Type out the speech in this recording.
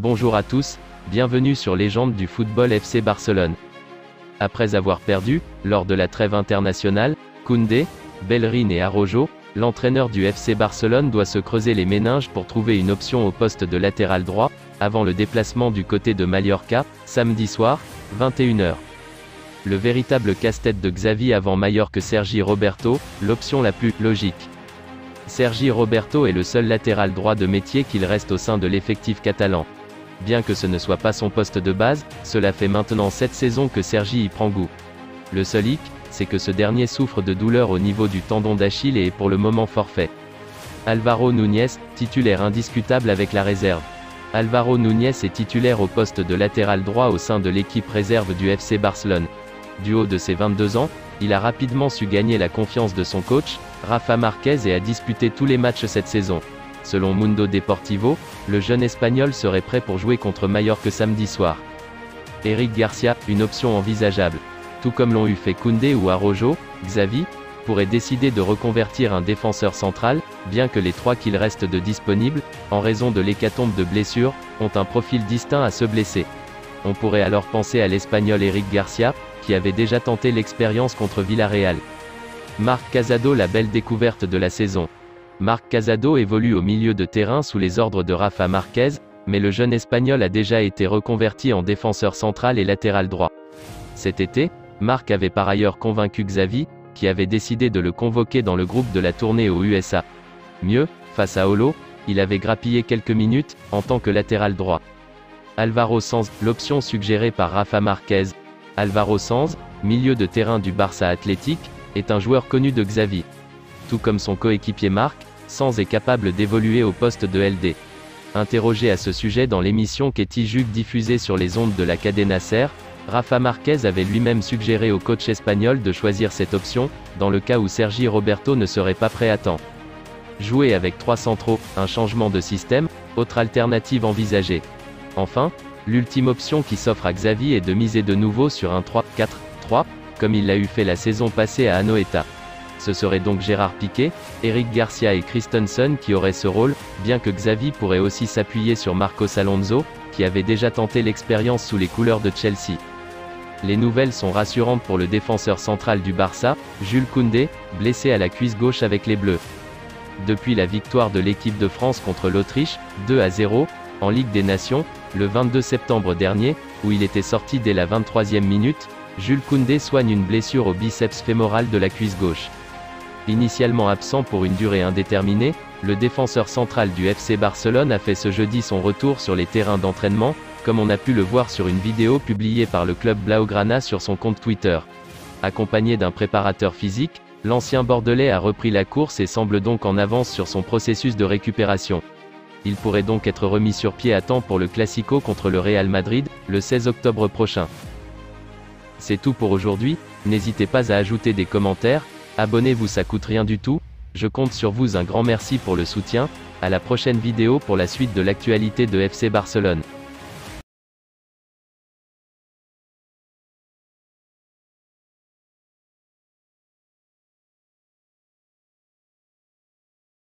Bonjour à tous, bienvenue sur Légende du football FC Barcelone. Après avoir perdu, lors de la trêve internationale, Koundé, Bellerin et Araujo, l'entraîneur du FC Barcelone doit se creuser les méninges pour trouver une option au poste de latéral droit, avant le déplacement du côté de Mallorca, samedi soir, 21 h. Le véritable casse-tête de Xavi avant Mallorca que Sergi Roberto, l'option la plus logique. Sergi Roberto est le seul latéral droit de métier qu'il reste au sein de l'effectif catalan. Bien que ce ne soit pas son poste de base, cela fait maintenant 7 saisons que Sergi y prend goût. Le seul hic, c'est que ce dernier souffre de douleurs au niveau du tendon d'Achille et est pour le moment forfait. Álvaro Núñez, titulaire indiscutable avec la réserve. Álvaro Núñez est titulaire au poste de latéral droit au sein de l'équipe réserve du FC Barcelone. Du haut de ses 22 ans, il a rapidement su gagner la confiance de son coach, Rafa Márquez, et a disputé tous les matchs cette saison. Selon Mundo Deportivo, le jeune Espagnol serait prêt pour jouer contre Mallorca samedi soir. Eric Garcia, une option envisageable. Tout comme l'ont eu fait Koundé ou Araujo, Xavi pourrait décider de reconvertir un défenseur central, bien que les 3 qu'il reste de disponibles, en raison de l'hécatombe de blessures, ont un profil distinct à ceux blessés. On pourrait alors penser à l'Espagnol Eric Garcia, qui avait déjà tenté l'expérience contre Villarreal. Marc Casado, la belle découverte de la saison. Marc Casado évolue au milieu de terrain sous les ordres de Rafa Márquez, mais le jeune Espagnol a déjà été reconverti en défenseur central et latéral droit. Cet été, Marc avait par ailleurs convaincu Xavi, qui avait décidé de le convoquer dans le groupe de la tournée aux USA. Mieux, face à Olo, il avait grappillé quelques minutes, en tant que latéral droit. Álvaro Sanz, l'option suggérée par Rafa Márquez. Álvaro Sanz, milieu de terrain du Barça Athletic, est un joueur connu de Xavi. Tout comme son coéquipier Marc, Sanz est capable d'évoluer au poste de LD. Interrogé à ce sujet dans l'émission Ketty Jug diffusée sur les ondes de la Cadena Ser, Rafa Márquez avait lui-même suggéré au coach espagnol de choisir cette option, dans le cas où Sergi Roberto ne serait pas prêt à temps. Jouer avec 3 centraux, un changement de système, autre alternative envisagée. Enfin, l'ultime option qui s'offre à Xavi est de miser de nouveau sur un 3-4-3, comme il l'a eu fait la saison passée à Anoeta. Ce serait donc Gérard Piqué, Eric Garcia et Christensen qui auraient ce rôle, bien que Xavi pourrait aussi s'appuyer sur Marcos Alonso, qui avait déjà tenté l'expérience sous les couleurs de Chelsea. Les nouvelles sont rassurantes pour le défenseur central du Barça, Jules Koundé, blessé à la cuisse gauche avec les Bleus. Depuis la victoire de l'équipe de France contre l'Autriche, 2-0, en Ligue des Nations, le 22 septembre dernier, où il était sorti dès la 23e minute, Jules Koundé soigne une blessure au biceps fémoral de la cuisse gauche. Initialement absent pour une durée indéterminée, le défenseur central du FC Barcelone a fait ce jeudi son retour sur les terrains d'entraînement, comme on a pu le voir sur une vidéo publiée par le club Blaugrana sur son compte Twitter. Accompagné d'un préparateur physique, l'ancien Bordelais a repris la course et semble donc en avance sur son processus de récupération. Il pourrait donc être remis sur pied à temps pour le Classico contre le Real Madrid, le 16 octobre prochain. C'est tout pour aujourd'hui, n'hésitez pas à ajouter des commentaires, abonnez-vous, ça coûte rien du tout, je compte sur vous, un grand merci pour le soutien, à la prochaine vidéo pour la suite de l'actualité de FC Barcelone.